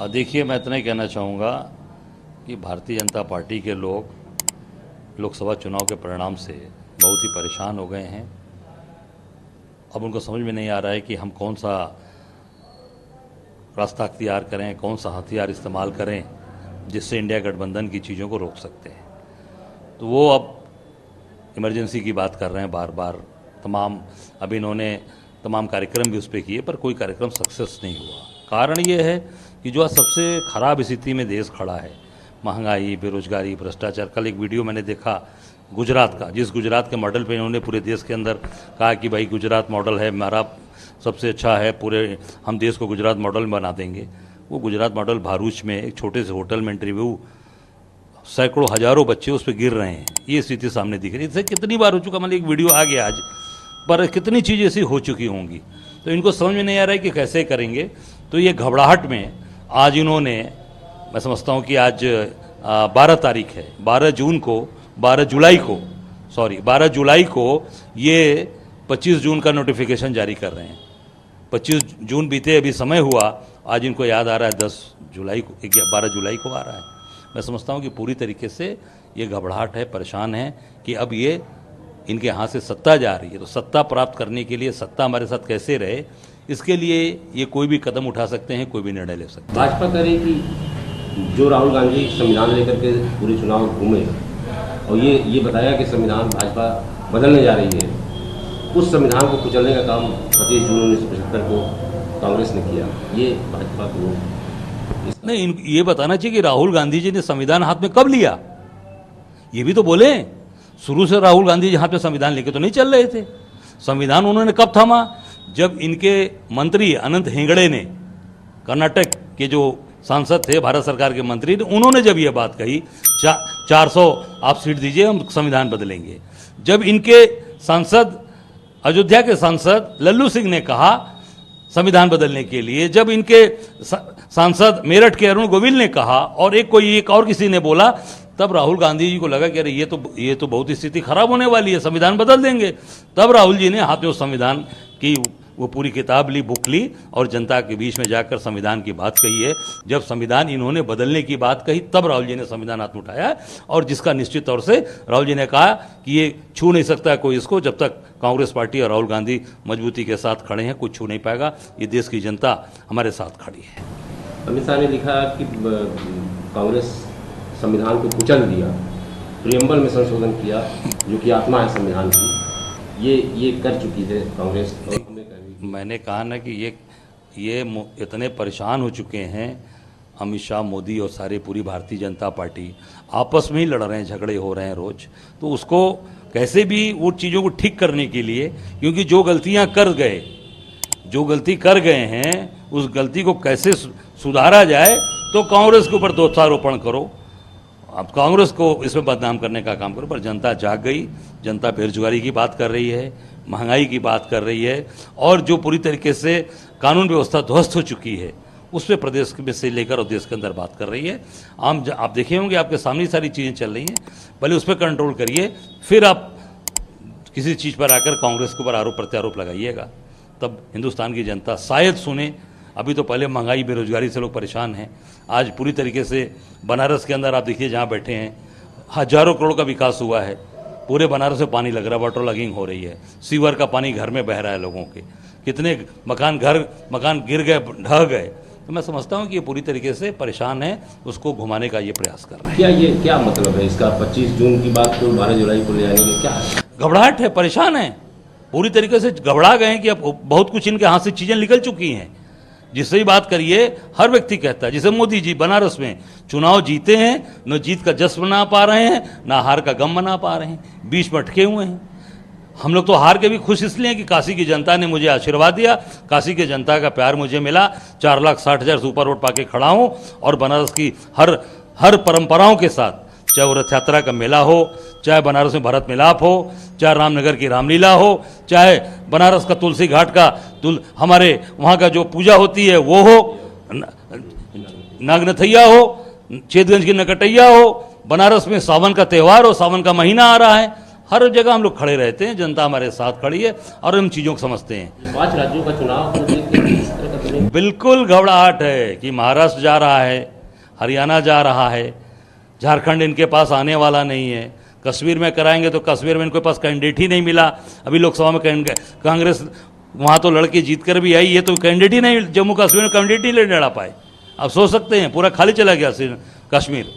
देखिए, मैं इतना ही कहना चाहूँगा कि भारतीय जनता पार्टी के लोग लोकसभा चुनाव के परिणाम से बहुत ही परेशान हो गए हैं। अब उनको समझ में नहीं आ रहा है कि हम कौन सा रास्ता अख्तियार करें, कौन सा हथियार इस्तेमाल करें जिससे इंडिया गठबंधन की चीज़ों को रोक सकते हैं। तो वो अब इमरजेंसी की बात कर रहे हैं बार बार। अभी इन्होंने तमाम कार्यक्रम भी उस पर किए, पर कोई कार्यक्रम सक्सेस नहीं हुआ। कारण ये है कि जो आज सबसे ख़राब स्थिति में देश खड़ा है, महंगाई, बेरोजगारी, भ्रष्टाचार। कल एक वीडियो मैंने देखा गुजरात का, जिस गुजरात के मॉडल पे इन्होंने पूरे देश के अंदर कहा कि भाई गुजरात मॉडल है हमारा, सबसे अच्छा है, पूरे हम देश को गुजरात मॉडल में बना देंगे। वो गुजरात मॉडल भरूच में एक छोटे से होटल में इंटरव्यू, सैकड़ों हजारों बच्चे उस पर गिर रहे हैं। ये स्थिति सामने दिख रही है। इससे कितनी बार हो चुका, मतलब एक वीडियो आ गया आज, पर कितनी चीज़ें ऐसी हो चुकी होंगी। तो इनको समझ में नहीं आ रहा है कि कैसे करेंगे। तो ये घबराहट में आज इन्होंने, मैं समझता हूँ कि आज 12 तारीख है, 12 जुलाई को ये 25 जून का नोटिफिकेशन जारी कर रहे हैं। 25 जून बीते, अभी समय हुआ, आज इनको याद आ रहा है 12 जुलाई को आ रहा है। मैं समझता हूँ कि पूरी तरीके से ये घबराहट है, परेशान है कि अब ये इनके हाथ से सत्ता जा रही है। तो सत्ता प्राप्त करने के लिए, सत्ता हमारे साथ कैसे रहे, इसके लिए ये कोई भी कदम उठा सकते हैं, कोई भी निर्णय ले सकते हैं। भाजपा कह रही कि जो राहुल गांधी संविधान लेकर के पूरे चुनाव घूमे और ये बताया कि संविधान भाजपा बदलने जा रही है, उस संविधान को कुचलने का काम 25 जून 1975 को कांग्रेस ने किया। ये भाजपा को नहीं, ये बताना चाहिए कि राहुल गांधी जी ने संविधान हाथ में कब लिया, ये भी तो बोले। शुरू से राहुल गांधी जी हाथ में संविधान लेके तो नहीं चल रहे थे। संविधान उन्होंने कब थामा, जब इनके मंत्री अनंत हेगड़े ने, कर्नाटक के जो सांसद थे, भारत सरकार के मंत्री ने, उन्होंने जब ये बात कही 400 आप सीट दीजिए, हम संविधान बदलेंगे। जब इनके सांसद, अयोध्या के सांसद लल्लू सिंह ने कहा संविधान बदलने के लिए, जब इनके सांसद मेरठ के अरुण गोविल ने कहा, और एक और किसी ने बोला, तब राहुल गांधी जी को लगा कि अरे ये तो बहुत स्थिति खराब होने वाली है, संविधान बदल देंगे। तब राहुल जी ने हाथ में उस संविधान की वो पूरी किताब ली, बुक ली, और जनता के बीच में जाकर संविधान की बात कही है। जब संविधान इन्होंने बदलने की बात कही, तब राहुल जी ने संविधान हाथ में उठाया, और जिसका निश्चित तौर से राहुल जी ने कहा कि ये छू नहीं सकता कोई इसको, जब तक कांग्रेस पार्टी और राहुल गांधी मजबूती के साथ खड़े हैं, कुछ छू नहीं पाएगा। ये देश की जनता हमारे साथ खड़ी है। अमित शाह ने लिखा कि कांग्रेस संविधान को कुचल दिया, प्रियम्बल में संशोधन किया, जो कि आत्मा है संविधान की, ये कर चुकी है कांग्रेस। मैंने कहा ना कि ये इतने परेशान हो चुके हैं, अमित शाह, मोदी और सारे पूरी भारतीय जनता पार्टी आपस में ही लड़ रहे हैं, झगड़े हो रहे हैं रोज। तो उसको कैसे भी वो चीज़ों को ठीक करने के लिए, क्योंकि जो गलती कर गए हैं, उस गलती को कैसे सुधारा जाए, तो कांग्रेस के ऊपर दोषारोपण करो, अब कांग्रेस को इसमें बदनाम करने का काम करो। पर जनता जाग गई, जनता बेरोजगारी की बात कर रही है, महंगाई की बात कर रही है, और जो पूरी तरीके से कानून व्यवस्था ध्वस्त हो चुकी है, उस पर प्रदेश में से लेकर और देश के अंदर बात कर रही है। आप देखे होंगे, आपके सामने सारी चीज़ें चल रही हैं। पहले उस पर कंट्रोल करिए, फिर आप किसी चीज़ पर आकर कांग्रेस के ऊपर आरोप प्रत्यारोप लगाइएगा, तब हिंदुस्तान की जनता शायद सुने। अभी तो पहले महंगाई, बेरोजगारी से लोग परेशान हैं। आज पूरी तरीके से बनारस के अंदर आप देखिए, जहाँ बैठे हैं, हजारों करोड़ का विकास हुआ है। पूरे बनारस में पानी लग रहा है, वाटर लॉगिंग हो रही है, सीवर का पानी घर में बह रहा है लोगों के, कितने मकान गिर गए, ढह गए। तो मैं समझता हूँ कि ये पूरी तरीके से परेशान है, उसको घुमाने का ये प्रयास कर रहे हैं। क्या मतलब है इसका? 25 जून की बात को 12 जुलाई को ले आने में क्या है? घबराहट है, परेशान है, पूरी तरीके से घबरा गए हैं कि अब बहुत कुछ इनके हाथ से चीज़ें निकल चुकी हैं। जिससे ही बात करिए, हर व्यक्ति कहता है, जैसे मोदी जी बनारस में चुनाव जीते हैं, न जीत का जश्न मना पा रहे हैं, ना हार का गम मना पा रहे हैं, बीच में अटके हुए हैं। हम लोग तो हार के भी खुश इसलिए कि काशी की जनता ने मुझे आशीर्वाद दिया, काशी की जनता का प्यार मुझे मिला, 4,60,000 सुपर वोट पाके खड़ा हूँ, और बनारस की हर परंपराओं के साथ, चाहे वो रथ यात्रा का मेला हो, चाहे बनारस में भरत मिलाप हो, चाहे रामनगर की रामलीला हो, चाहे बनारस का तुलसी घाट का हमारे वहाँ का जो पूजा होती है वो हो, नागनथैया हो, चेतगंज की नकटैया हो, बनारस में सावन का त्यौहार हो, सावन का महीना आ रहा है, हर जगह हम लोग खड़े रहते हैं, जनता हमारे साथ खड़ी है और हम चीज़ों को समझते हैं। 5 राज्यों का चुनाव को देख के इस तरह का तो नहीं। बिल्कुल घबराहट है कि महाराष्ट्र जा रहा है, हरियाणा जा रहा है, झारखंड इनके पास आने वाला नहीं है, कश्मीर में कराएंगे तो कश्मीर में इनके पास कैंडिडेट ही नहीं मिला। अभी लोकसभा में कांग्रेस वहाँ तो लड़के जीत कर भी आई, ये तो कैंडिडेट ही नहीं, जम्मू कश्मीर में कैंडिडेट ही नहीं लड़ा पाए। आप सोच सकते हैं, पूरा खाली चला गया कश्मीर।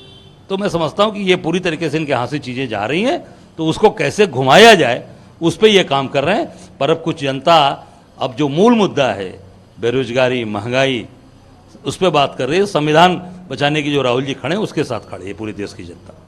तो मैं समझता हूँ कि ये पूरी तरीके से इनके यहाँ से चीज़ें जा रही हैं, तो उसको कैसे घुमाया जाए उस पर ये काम कर रहे हैं। पर अब कुछ जनता, अब जो मूल मुद्दा है बेरोजगारी, महंगाई, उस पर बात कर रही है। संविधान बचाने की जो राहुल जी खड़े हैं उसके साथ खड़े है पूरे देश की जनता।